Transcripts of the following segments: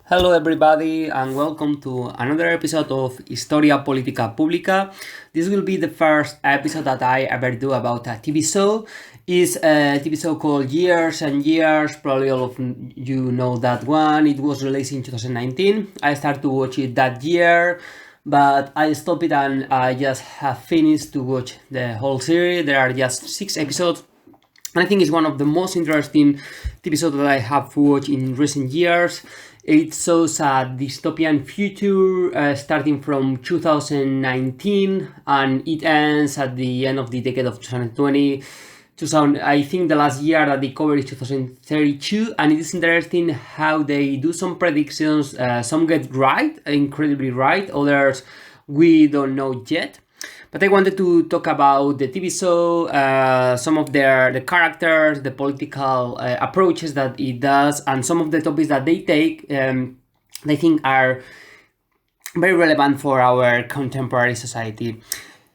Hello, everybody, and welcome to another episode of Historia Politica Publica. This will be the first episode that I ever do about a TV show. It's a TV show called Years and Years. Probably all of you know that one. It was released in 2019. I started to watch it that year, but I stopped it and I just have finished to watch the whole series. There are just 6 episodes. And I think it's one of the most interesting TV shows that I have watched in recent years. It shows a dystopian future starting from 2019 and it ends at the end of the decade of 2020. I think the last year that they cover is 2032, and it is interesting how they do some predictions. Some get right, incredibly right, others we don't know yet. But I wanted to talk about the TV show, some of the characters, the political approaches that it does, and some of the topics that they take. I think are very relevant for our contemporary society.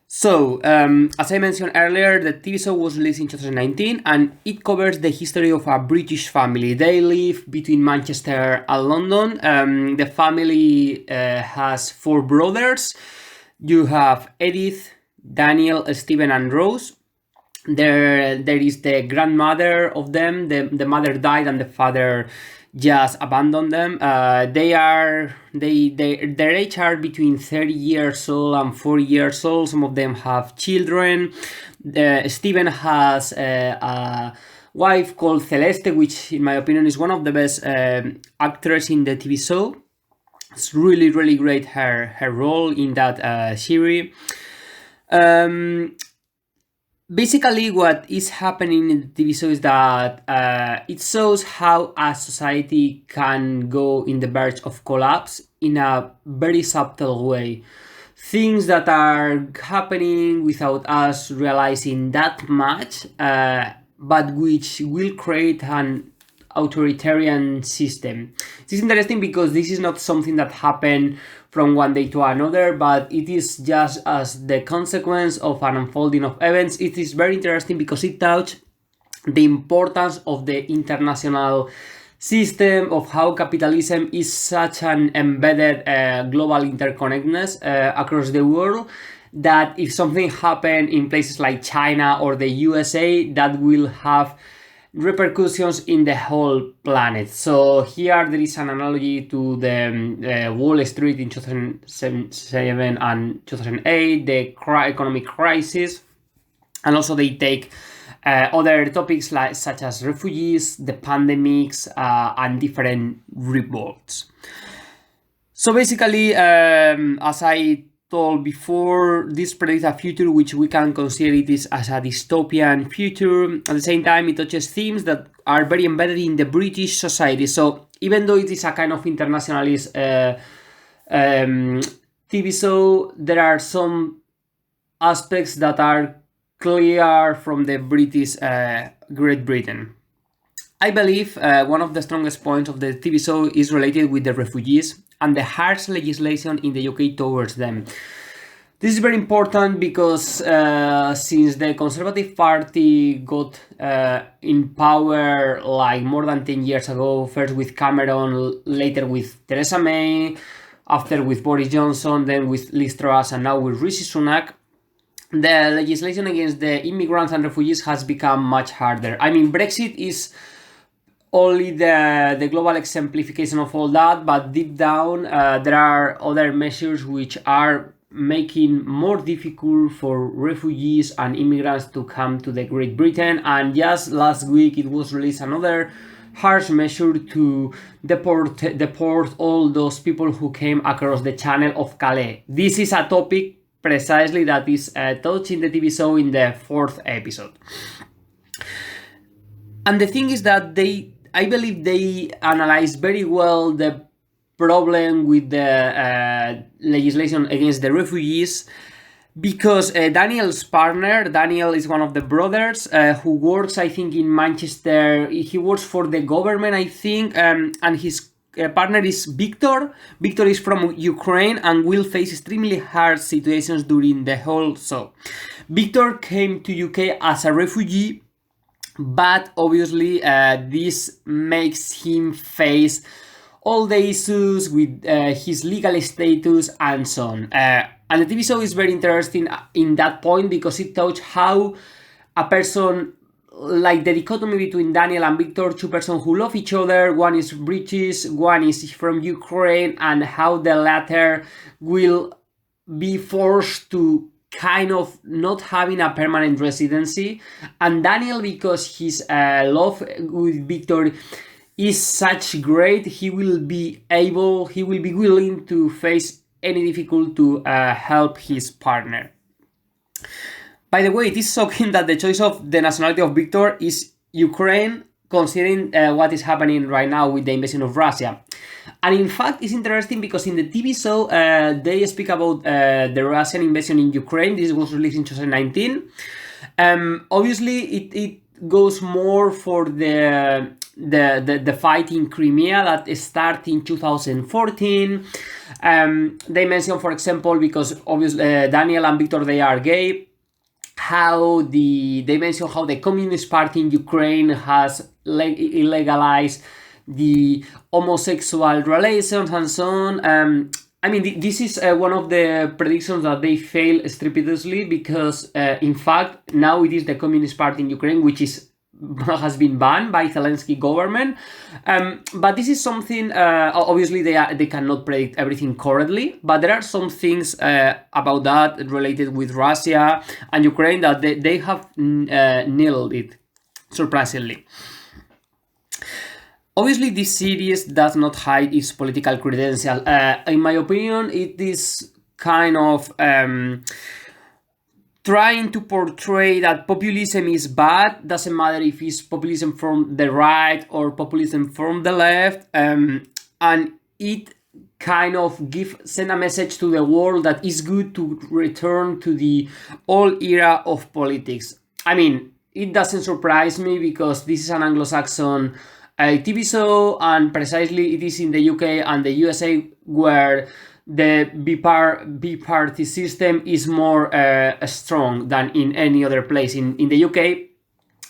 So, as I mentioned earlier, the TV show was released in 2019 and it covers the history of a British family. They live between Manchester and London. The family has 4 brothers. You have Edith, Daniel, Stephen, and Rose. There is the grandmother of them. The mother died and the father just abandoned them. Their age are between 30 years old and 40 years old. Some of them have children. Stephen has a wife called Celeste, which in my opinion is one of the best actors in the TV show. It's really great her role in that series. Basically, what is happening in the TV show is that it shows how a society can go in the verge of collapse in a very subtle way. Things that are happening without us realizing that much, but which will create an authoritarian system. This is interesting because this is not something that happened from one day to another, but it is just as the consequence of an unfolding of events. It is very interesting because it touches the importance of the international system, of how capitalism is such an embedded global interconnectedness across the world, that if something happened in places like China or the USA, that will have repercussions in the whole planet. So here there is an analogy to the Wall Street in 2007 and 2008, the economic crisis, and also they take other topics such as refugees, the pandemics, and different revolts. So basically, as I told before, this predicts a future which we can consider it is as a dystopian future. At the same time, it touches themes that are very embedded in the British society. So even though it is a kind of internationalist TV show, there are some aspects that are clear from the British Great Britain. I believe one of the strongest points of the TV show is related with the refugees and the harsh legislation in the UK towards them. This is very important because since the Conservative Party got in power like more than 10 years ago, first with Cameron, later with Theresa May, after with Boris Johnson, then with Liz Truss, and now with Rishi Sunak, the legislation against the immigrants and refugees has become much harder. I mean, Brexit is only the global exemplification of all that, but deep down there are other measures which are making more difficult for refugees and immigrants to come to the Great Britain. And just last week it was released another harsh measure to deport all those people who came across the Channel of Calais. This is a topic precisely that is touched in the TV show in the 4th episode. And the thing is that I believe they analyze very well the problem with the legislation against the refugees, because Daniel's partner, Daniel is one of the brothers who works, I think, in Manchester. He works for the government, I think, and his partner is Victor. Victor is from Ukraine and will face extremely hard situations during the whole show. Victor came to UK as a refugee, but obviously this makes him face all the issues with his legal status and so on. And the TV show is very interesting in that point because it touches how a person, like the dichotomy between Daniel and Victor, two persons who love each other, one is British, one is from Ukraine, and how the latter will be forced to kind of not having a permanent residency, and Daniel, because his love with Victor is such great, he will be willing to face any difficulty to help his partner. By the way, it is shocking that the choice of the nationality of Victor is Ukraine, considering what is happening right now with the invasion of Russia. And in fact, it's interesting because in the TV show, they speak about the Russian invasion in Ukraine. This was released in 2019. Obviously, it goes more for the fight in Crimea that started in 2014. They mention, for example, because obviously Daniel and Victor, they are gay, they mention how the Communist Party in Ukraine has illegalized the homosexual relations and so on. I mean, this is one of the predictions that they fail strepitously because, in fact, now it is the Communist Party in Ukraine which has been banned by Zelensky government. But this is something, obviously they cannot predict everything correctly, but there are some things about that related with Russia and Ukraine that they have nailed it, surprisingly. Obviously, this series does not hide its political credential. In my opinion, it is kind of trying to portray that populism is bad. Doesn't matter if it's populism from the right or populism from the left. And it kind of send a message to the world that it's good to return to the old era of politics. I mean, it doesn't surprise me because this is an Anglo-Saxon TV show, and precisely it is in the UK and the USA where the bi-party system is more strong than in any other place. In the UK,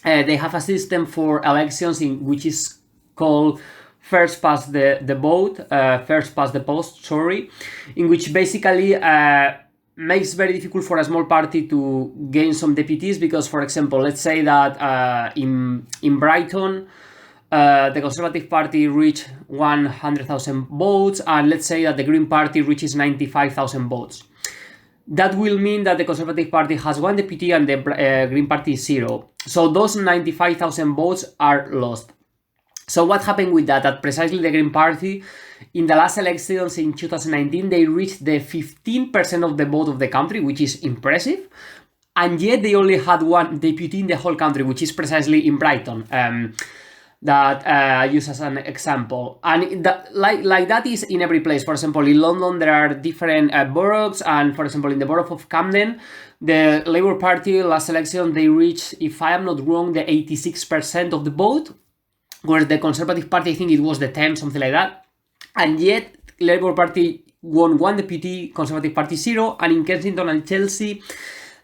they have a system for elections which is called first past the post, in which basically makes very difficult for a small party to gain some deputies because, for example, let's say that in Brighton, the Conservative Party reached 100,000 votes, and let's say that the Green Party reaches 95,000 votes. That will mean that the Conservative Party has one deputy and the Green Party 0. So those 95,000 votes are lost. So what happened with that? That precisely the Green Party, in the last elections in 2019, they reached the 15% of the vote of the country, which is impressive. And yet they only had one deputy in the whole country, which is precisely in Brighton. That I use as an example, and like that is in every place. For example, in London there are different boroughs, and for example in the borough of Camden, the Labour Party last election they reached, if I am not wrong, the 86% of the vote, whereas the Conservative Party, I think it was the 10, something like that, and yet Labour Party won one deputy, Conservative Party 0, and in Kensington and Chelsea,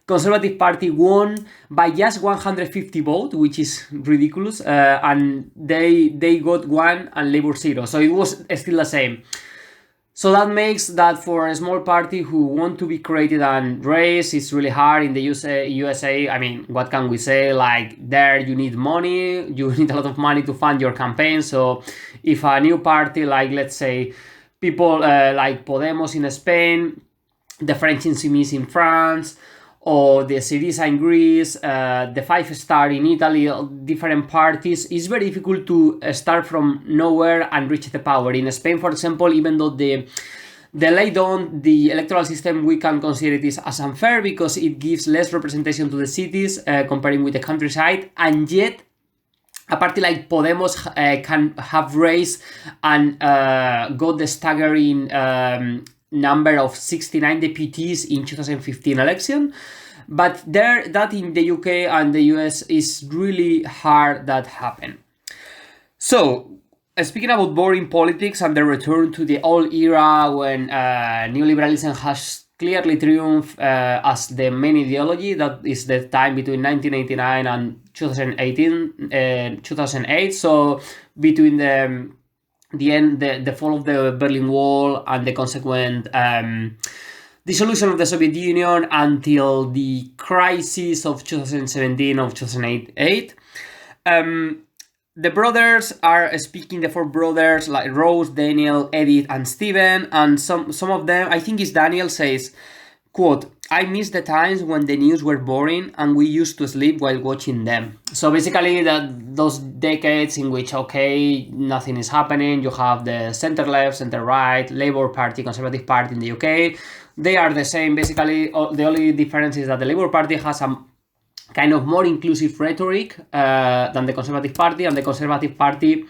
Conservative Party won by just 150 votes, which is ridiculous, and they got 1 and Labour 0, so it was still the same. So that makes that for a small party who want to be created and raised, it's really hard. In the USA, I mean, what can we say? Like, there you need money, you need a lot of money to fund your campaign. So if a new party, like let's say people like Podemos in Spain, the French Insoumis in France, or the Syriza in Greece, the Five Star in Italy, different parties, it's very difficult to start from nowhere and reach the power. In Spain, for example, even though the electoral system, we can consider it as unfair because it gives less representation to the cities comparing with the countryside, and yet a party like Podemos can have raised and got the staggering number of 69 deputies in 2015 election. But that in the UK and the US is really hard that happen. So speaking about boring politics and the return to the old era when neoliberalism has clearly triumphed as the main ideology, that is the time between 1989 and 2008. So between the the fall of the Berlin Wall and the consequent dissolution of the Soviet Union until the crisis of 2017 of 2008. The brothers are speaking, the four brothers, like Rose, Daniel, Edith, and Steven, and some of them, I think it's Daniel, says, quote, "I miss the times when the news were boring and we used to sleep while watching them." So basically those decades in which, okay, nothing is happening, you have the center-left, center-right, Labour Party, Conservative Party in the UK, they are the same. Basically, the only difference is that the Labour Party has a kind of more inclusive rhetoric than the Conservative Party, and the Conservative Party,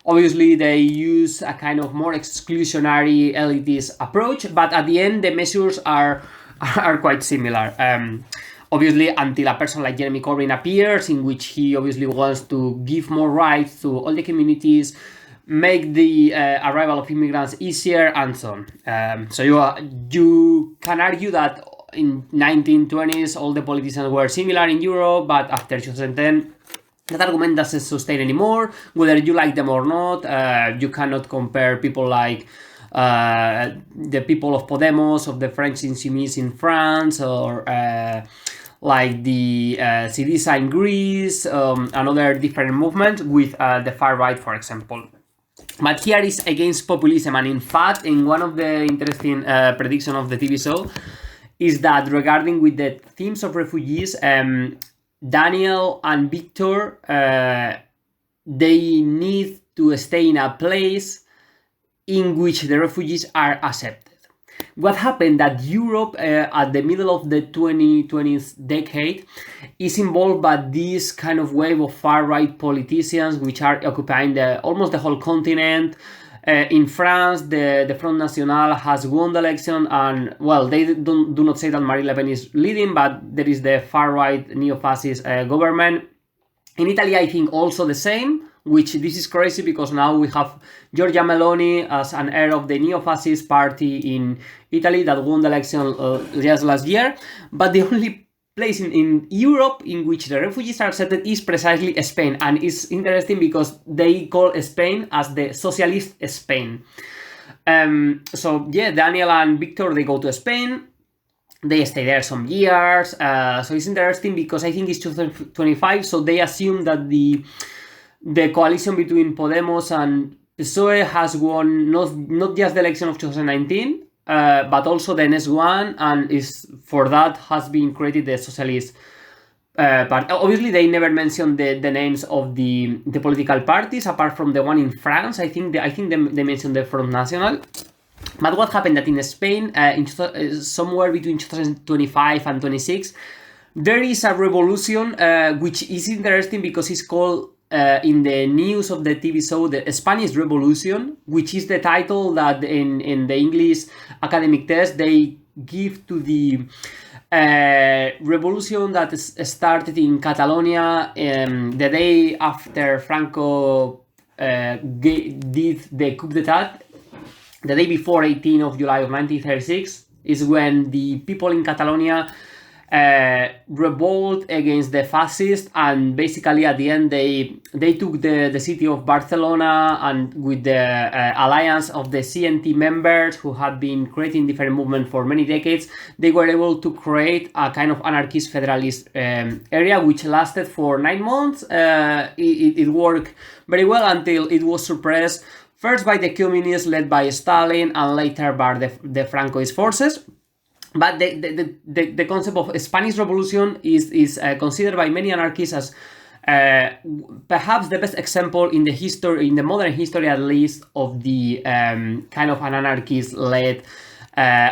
obviously, they use a kind of more exclusionary elitist approach, but at the end, the measures are quite similar. Obviously, until a person like Jeremy Corbyn appears, in which he obviously wants to give more rights to all the communities, make the arrival of immigrants easier, and so on. So you can argue that in 1920s all the politicians were similar in Europe, but after 2010 that argument doesn't sustain anymore, whether you like them or not. You cannot compare people like the people of Podemos, of the French Insoumis in France, or like the Syriza in Greece, another different movement with the far right, for example. But here is against populism, and in fact, in one of the interesting predictions of the TV show, is that regarding with the themes of refugees, Daniel and Victor, they need to stay in a place in which the refugees are accepted. What happened that Europe at the middle of the 2020th decade is involved by this kind of wave of far-right politicians which are occupying almost the whole continent. In France, the Front National has won the election, and well, they do not say that Marine Le Pen is leading, but there is the far-right neo-fascist government. In Italy, I think also the same, which this is crazy because now we have Giorgia Meloni as an heir of the neo-fascist party in Italy that won the election just last year. But the only place in Europe in which the refugees are accepted is precisely Spain, and it's interesting because they call Spain as the socialist Spain. So yeah, Daniel and Victor, they go to Spain, they stay there some years, so it's interesting because I think it's 2025, so they assume that the coalition between Podemos and PSOE has won not just the election of 2019, but also the next one, and is for that has been created the Socialist Party. Obviously, they never mentioned the names of the political parties, apart from the one in France. I think they mentioned the Front National. But what happened that in Spain, somewhere between 2025 and 26, there is a revolution, which is interesting because it's called in the news of the TV show, the Spanish Revolution, which is the title that in the English academic test they give to the revolution that started in Catalonia the day after Franco did the coup d'etat. The day before 18th of July of 1936 is when the people in Catalonia revolt against the fascists, and basically at the end they took the city of Barcelona, and with the alliance of the CNT members who had been creating different movements for many decades, they were able to create a kind of anarchist federalist area which lasted for 9 months. It worked very well until it was suppressed first by the communists led by Stalin and later by the Francoist forces. But the concept of Spanish Revolution is considered by many anarchists as perhaps the best example in the history, in the modern history at least, of the kind of an anarchist-led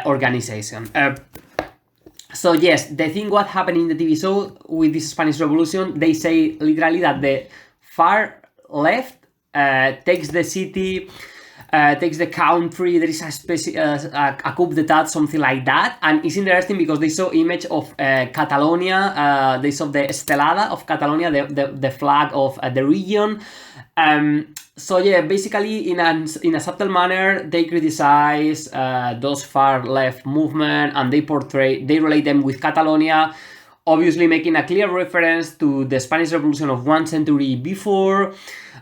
organization. So yes, the thing what happened in the TV show with this Spanish Revolution, they say literally that the far left takes the city, takes the country. There is a coup d'etat, something like that, and it's interesting because they saw image of Catalonia. They saw the estelada of Catalonia, the flag of the region. So yeah, basically in a subtle manner, they criticize those far left movement, and they relate them with Catalonia, obviously making a clear reference to the Spanish Revolution of 1 century before,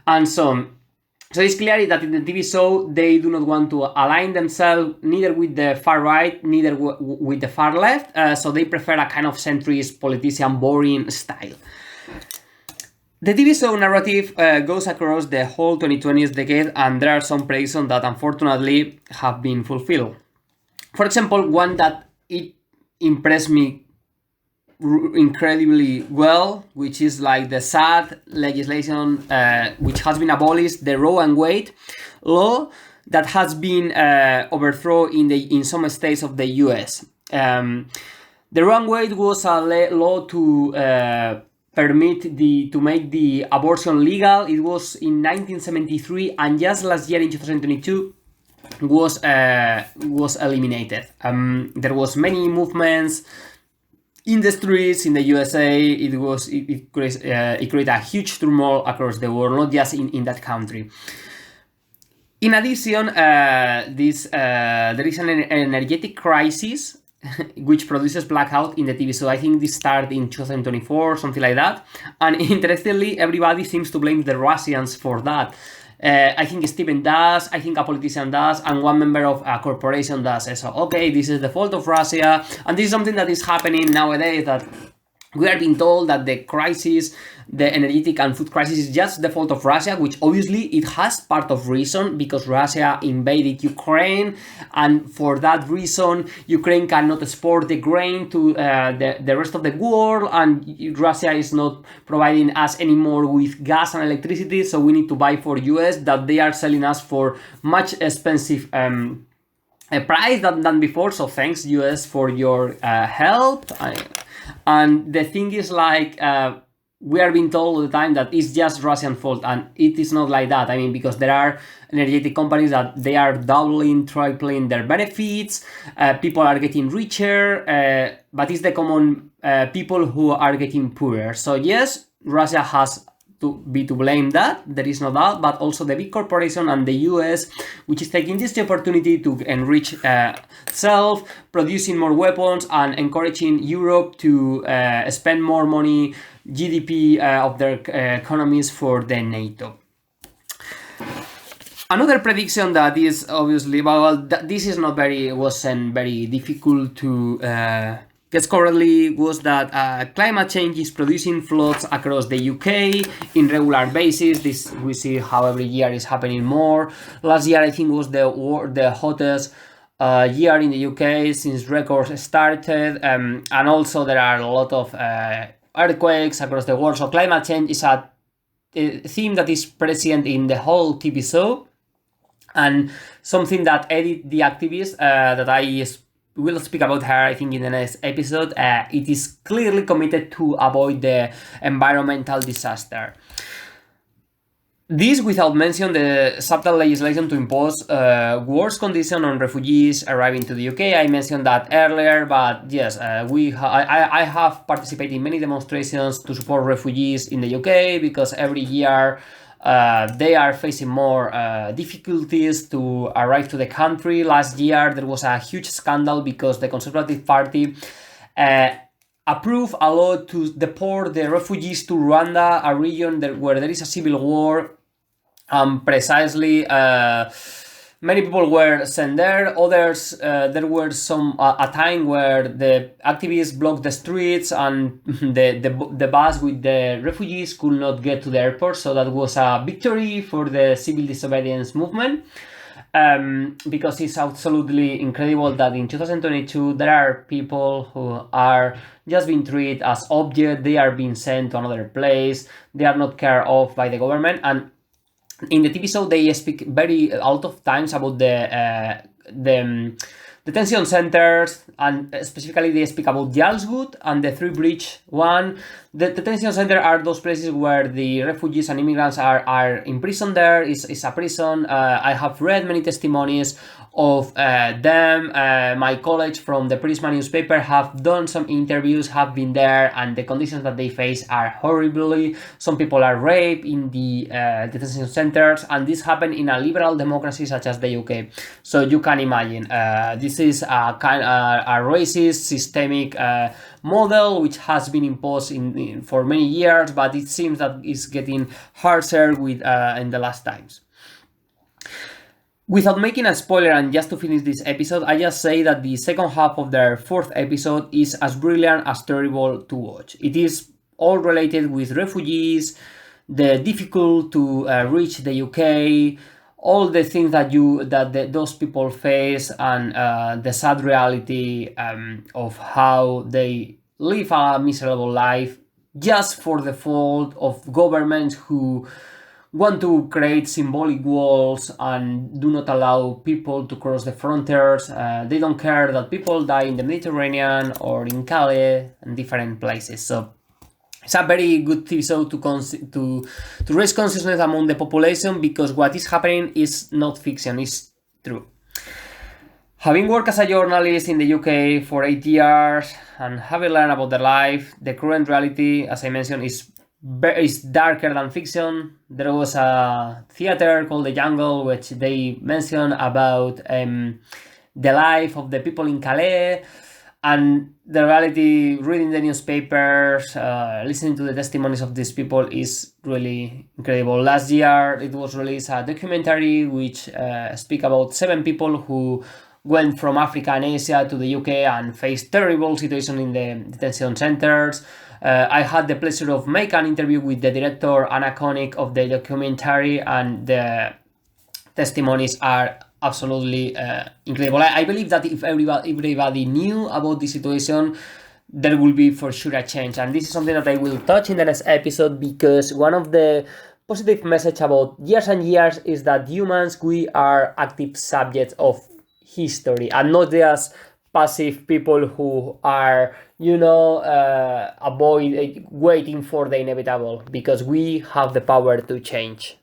and so on. So it's clear that in the TV show they do not want to align themselves neither with the far right, neither with the far left. So they prefer a kind of centrist, politician, boring style. The TV show narrative goes across the whole 2020th decade, and there are some predictions that unfortunately have been fulfilled. For example, one that it impressed me incredibly well, which is like the sad legislation which has been abolished, the Roe and Wade law that has been overthrown in some states of the US. The Roe and Wade was a law to permit to make the abortion legal. It was in 1973, and just last year in 2022 was eliminated. There was many movements in the streets in the USA. It created a huge turmoil across the world, not just in that country. In addition, there is an energetic crisis which produces blackout in the TV. So I think this started in 2024, something like that. And interestingly, everybody seems to blame the Russians for that. I think Steven does, I think a politician does, and one member of a corporation does. So, okay, this is the fault of Russia, and this is something that is happening nowadays, that we are being told that the crisis, the energetic and food crisis, is just the fault of Russia, which obviously it has part of reason, because Russia invaded Ukraine, and for that reason Ukraine cannot export the grain to the rest of the world, and Russia is not providing us anymore with gas and electricity, so we need to buy for US that they are selling us for much expensive price than before. So thanks US for your help. And the thing is, like, we are being told all the time that it's just Russian fault, and it is not like that. I mean, because there are energetic companies that they are doubling, tripling their benefits, people are getting richer, but it's the common people who are getting poorer. So yes, Russia has to be to blame, that there is no doubt, but also the big corporation and the US, which is taking this opportunity to enrich itself, producing more weapons and encouraging Europe to spend more money, GDP of their economies for the NATO. Another prediction that is obviously, this is wasn't very difficult to guess correctly, was that climate change is producing floods across the UK in regular basis. This we see how every year is happening more. Last year I think was the hottest year in the UK since records started, and also there are a lot of earthquakes across the world. So climate change is a theme that is present in the whole TV show, and something that Edith, the activist that I will speak about her, I think, in the next episode, it is clearly committed to avoid the environmental disaster. This without mentioning the subtle legislation to impose worse conditions on refugees arriving to the UK. I mentioned that earlier, but yes, I have participated in many demonstrations to support refugees in the UK, because every year they are facing more difficulties to arrive to the country. Last year there was a huge scandal because the Conservative Party approved a law to deport the refugees to Rwanda, a region where there is a civil war. Precisely, many people were sent there. Others, there were a time where the activists blocked the streets, and the bus with the refugees could not get to the airport. So that was a victory for the civil disobedience movement. Because it's absolutely incredible that in 2022 there are people who are just being treated as objects. They are being sent to another place. They are not cared of by the government. And in the TV show they speak a lot of times about the detention centers, and specifically they speak about Jalswood and the Three Bridge one. The detention center are those places where the refugees and immigrants are imprisoned. There is a prison. I have read many testimonies of them. My colleagues from the Prisma newspaper have done some interviews, have been there, and the conditions that they face are horribly. Some people are raped in the detention centers, and this happened in a liberal democracy such as the UK. So you can imagine, this is a racist, systemic model which has been imposed for many years, but it seems that it's getting harsher with in the last times. Without making a spoiler, and just to finish this episode, I just say that the second half of their fourth episode is as brilliant as terrible to watch. It is all related with refugees, the difficult to reach the UK, all the things that those people face, and the sad reality of how they live a miserable life just for the fault of governments who want to create symbolic walls and do not allow people to cross the frontiers. They don't care that people die in the Mediterranean or in Calais and different places. So it's a very good TV show to raise consciousness among the population, because what is happening is not fiction, it's true. Having worked as a journalist in the UK for 8 years and having learned about their life, the current reality, as I mentioned, is darker than fiction. There was a theater called The Jungle, which they mentioned about the life of the people in Calais, and the reality, reading the newspapers, listening to the testimonies of these people is really incredible. Last year, it was released a documentary which speak about 7 people who went from Africa and Asia to the UK and faced terrible situations in the detention centers. I had the pleasure of making an interview with the director, Anna Koenig, of the documentary, and the testimonies are absolutely incredible. I believe that if everybody knew about the situation, there will be for sure a change. And this is something that I will touch in the next episode, because one of the positive message about years and years is that humans, we are active subjects of history and not just passive people who are, waiting for the inevitable, because we have the power to change.